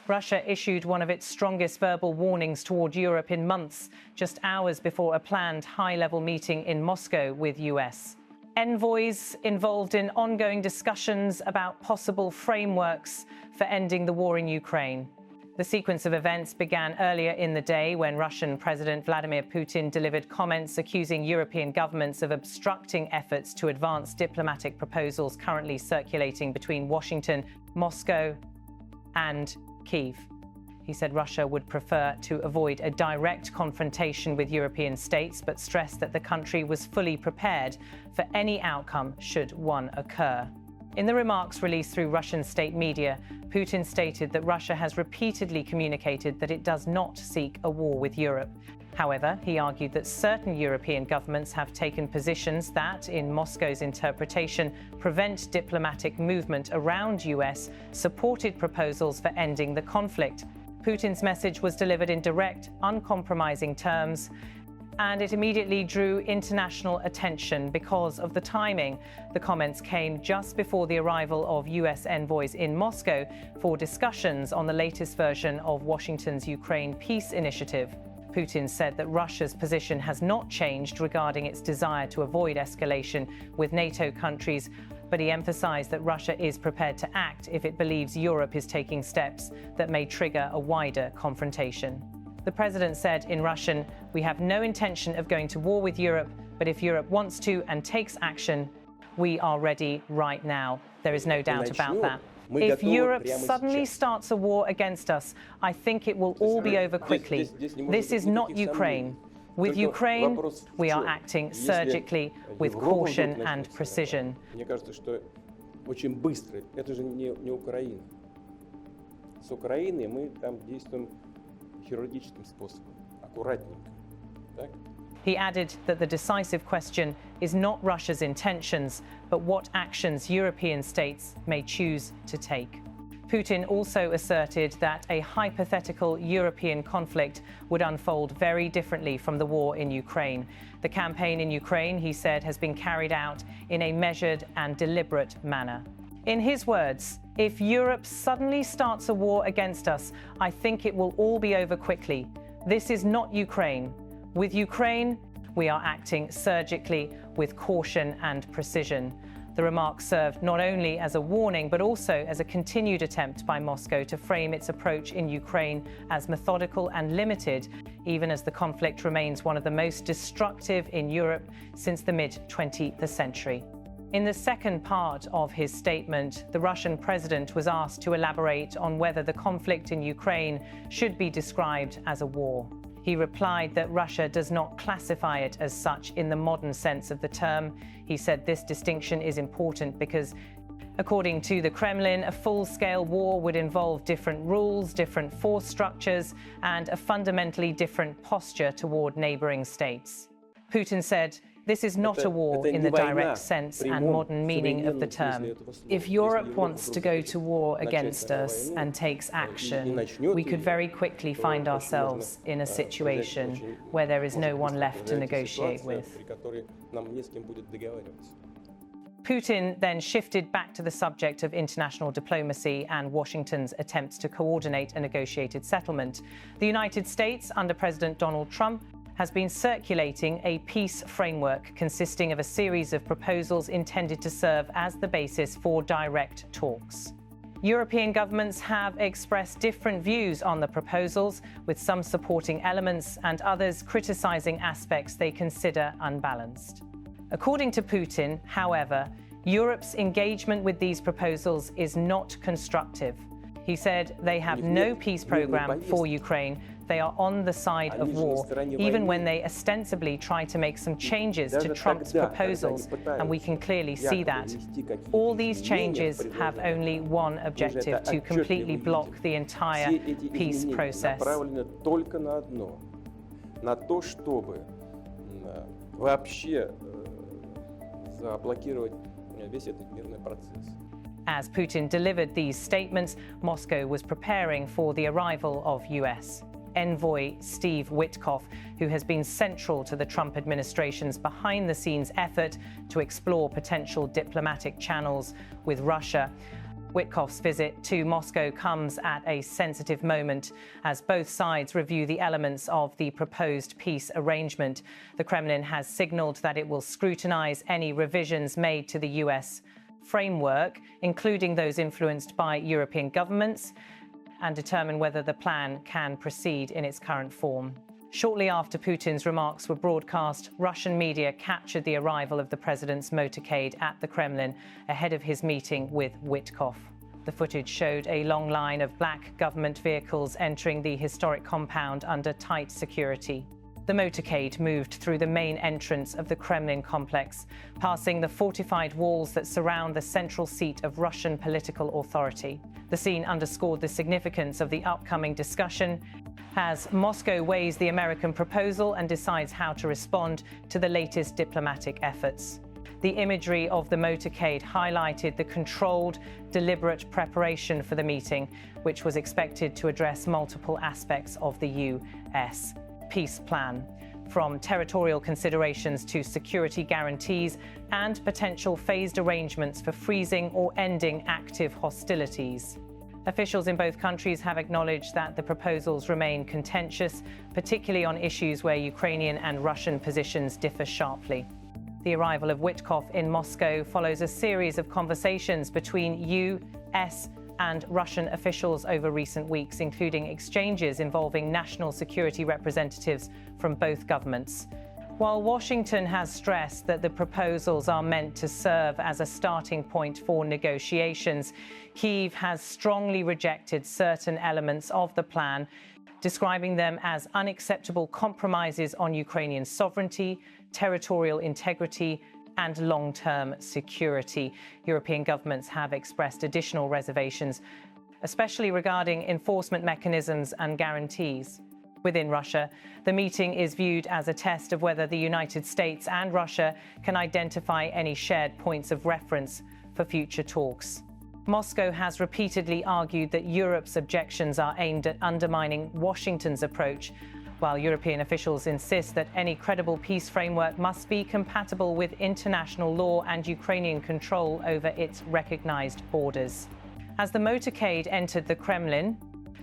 Russia issued one of its strongest verbal warnings toward Europe in months, just hours before a planned high-level meeting in Moscow with US. Envoys involved in ongoing discussions about possible frameworks for ending the war in Ukraine. The sequence of events began earlier in the day when Russian President Vladimir Putin delivered comments accusing European governments of obstructing efforts to advance diplomatic proposals currently circulating between Washington, Moscow, and Kyiv. He said Russia would prefer to avoid a direct confrontation with European states, but stressed that the country was fully prepared for any outcome should one occur. In the remarks released through Russian state media, Putin stated that Russia has repeatedly communicated that it does not seek a war with Europe. However, he argued that certain European governments have taken positions that, in Moscow's interpretation, prevent diplomatic movement around US-supported proposals for ending the conflict. Putin's message was delivered in direct, uncompromising terms, and it immediately drew international attention because of the timing. The comments came just before the arrival of US envoys in Moscow for discussions on the latest version of Washington's Ukraine peace initiative. Putin said that Russia's position has not changed regarding its desire to avoid escalation with NATO countries, but he emphasized that Russia is prepared to act if it believes Europe is taking steps that may trigger a wider confrontation. The president said in Russian, "We have no intention of going to war with Europe, but if Europe wants to and takes action, we are ready right now." There is no doubt about that. If Europe suddenly starts a war against us, I think it will all be over quickly. This is not Ukraine. With Ukraine, we are acting surgically, with caution and precision. He added that the decisive question is not Russia's intentions, but what actions European states may choose to take. Putin also asserted that a hypothetical European conflict would unfold very differently from the war in Ukraine. The campaign in Ukraine, he said, has been carried out in a measured and deliberate manner. In his words, "If Europe suddenly starts a war against us, I think it will all be over quickly. This is not Ukraine. With Ukraine, we are acting surgically, with caution and precision." The remarks served not only as a warning, but also as a continued attempt by Moscow to frame its approach in Ukraine as methodical and limited, even as the conflict remains one of the most destructive in Europe since the mid-20th century. In the second part of his statement, the Russian president was asked to elaborate on whether the conflict in Ukraine should be described as a war. He replied that Russia does not classify it as such in the modern sense of the term. He said this distinction is important because, according to the Kremlin, a full-scale war would involve different rules, different force structures, and a fundamentally different posture toward neighboring states. Putin said, "This is not a war in the direct sense and modern meaning of the term. If Europe wants to go to war against us and takes action, we could very quickly find ourselves in a situation where there is no one left to negotiate with." Putin then shifted back to the subject of international diplomacy and Washington's attempts to coordinate a negotiated settlement. The United States, under President Donald Trump, has been circulating a peace framework consisting of a series of proposals intended to serve as the basis for direct talks. European governments have expressed different views on the proposals, with some supporting elements and others criticizing aspects they consider unbalanced. According to Putin, however, Europe's engagement with these proposals is not constructive. He said they have no peace program for Ukraine. They are on the side of war, even when they ostensibly try to make some changes to Trump's proposals, and we can clearly see that. All these changes have only one objective: to completely block the entire peace process. As Putin delivered these statements, Moscow was preparing for the arrival of US Envoy Steve Witkoff, who has been central to the Trump administration's behind-the-scenes effort to explore potential diplomatic channels with Russia. Witkoff's visit to Moscow comes at a sensitive moment as both sides review the elements of the proposed peace arrangement. The Kremlin has signaled that it will scrutinize any revisions made to the US framework, including those influenced by European governments, and determine whether the plan can proceed in its current form. Shortly after Putin's remarks were broadcast, Russian media captured the arrival of the president's motorcade at the Kremlin ahead of his meeting with Witkoff. The footage showed a long line of black government vehicles entering the historic compound under tight security. The motorcade moved through the main entrance of the Kremlin complex, passing the fortified walls that surround the central seat of Russian political authority. The scene underscored the significance of the upcoming discussion as Moscow weighs the American proposal and decides how to respond to the latest diplomatic efforts. The imagery of the motorcade highlighted the controlled, deliberate preparation for the meeting, which was expected to address multiple aspects of the U.S. peace plan, from territorial considerations to security guarantees and potential phased arrangements for freezing or ending active hostilities. Officials in both countries have acknowledged that the proposals remain contentious, particularly on issues where Ukrainian and Russian positions differ sharply. The arrival of Witkoff in Moscow follows a series of conversations between U.S. and Russian officials over recent weeks, including exchanges involving national security representatives from both governments. While Washington has stressed that the proposals are meant to serve as a starting point for negotiations, Kyiv has strongly rejected certain elements of the plan, describing them as unacceptable compromises on Ukrainian sovereignty, territorial integrity, and long-term security. European governments have expressed additional reservations, especially regarding enforcement mechanisms and guarantees. Within Russia, the meeting is viewed as a test of whether the United States and Russia can identify any shared points of reference for future talks. Moscow has repeatedly argued that Europe's objections are aimed at undermining Washington's approach, while European officials insist that any credible peace framework must be compatible with international law and Ukrainian control over its recognized borders. As the motorcade entered the Kremlin,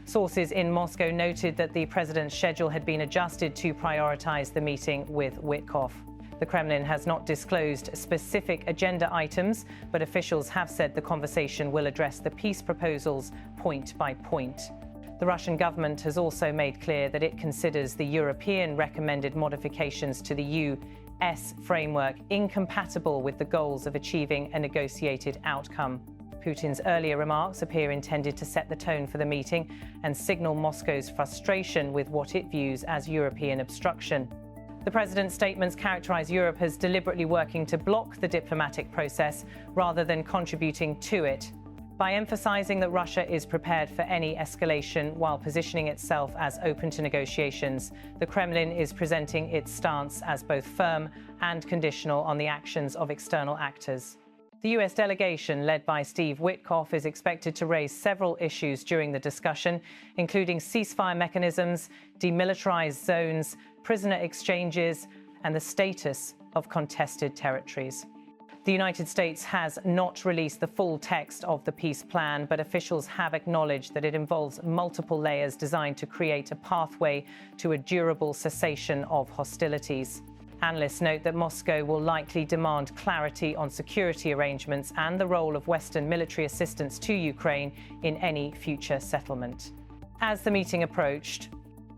sources in Moscow noted that the president's schedule had been adjusted to prioritize the meeting with Witkoff. The Kremlin has not disclosed specific agenda items, but officials have said the conversation will address the peace proposals point by point. The Russian government has also made clear that it considers the European recommended modifications to the U.S. framework incompatible with the goals of achieving a negotiated outcome. Putin's earlier remarks appear intended to set the tone for the meeting and signal Moscow's frustration with what it views as European obstruction. The president's statements characterize Europe as deliberately working to block the diplomatic process rather than contributing to it. By emphasizing that Russia is prepared for any escalation while positioning itself as open to negotiations, the Kremlin is presenting its stance as both firm and conditional on the actions of external actors. The U.S. delegation, led by Steve Witkoff, is expected to raise several issues during the discussion, including ceasefire mechanisms, demilitarized zones, prisoner exchanges, and the status of contested territories. The United States has not released the full text of the peace plan, but officials have acknowledged that it involves multiple layers designed to create a pathway to a durable cessation of hostilities. Analysts note that Moscow will likely demand clarity on security arrangements and the role of Western military assistance to Ukraine in any future settlement. As the meeting approached,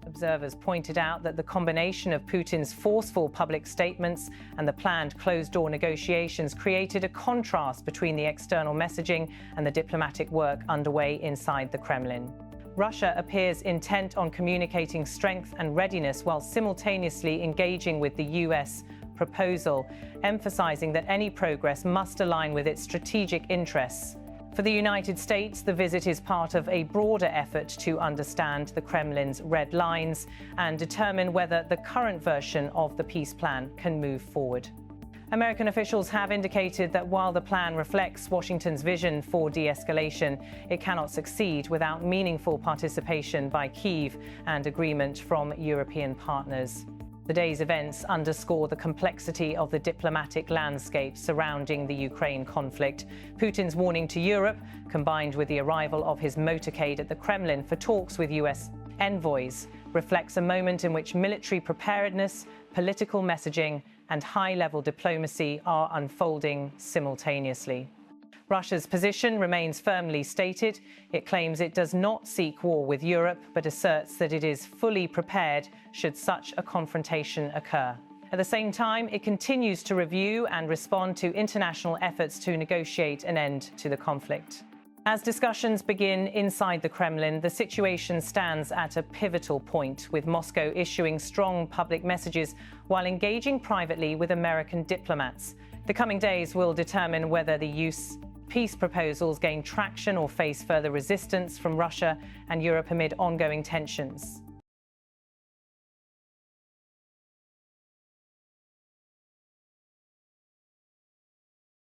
observers pointed out that the combination of Putin's forceful public statements and the planned closed-door negotiations created a contrast between the external messaging and the diplomatic work underway inside the Kremlin. Russia appears intent on communicating strength and readiness while simultaneously engaging with the U.S. proposal, emphasizing that any progress must align with its strategic interests. For the United States, the visit is part of a broader effort to understand the Kremlin's red lines and determine whether the current version of the peace plan can move forward. American officials have indicated that while the plan reflects Washington's vision for de-escalation, it cannot succeed without meaningful participation by Kyiv and agreement from European partners. The day's events underscore the complexity of the diplomatic landscape surrounding the Ukraine conflict. Putin's warning to Europe, combined with the arrival of his motorcade at the Kremlin for talks with US envoys, reflects a moment in which military preparedness, political messaging, and high-level diplomacy are unfolding simultaneously. Russia's position remains firmly stated. It claims it does not seek war with Europe, but asserts that it is fully prepared should such a confrontation occur. At the same time, it continues to review and respond to international efforts to negotiate an end to the conflict. As discussions begin inside the Kremlin, the situation stands at a pivotal point, with Moscow issuing strong public messages while engaging privately with American diplomats. The coming days will determine whether the peace proposals gain traction or face further resistance from Russia and Europe amid ongoing tensions.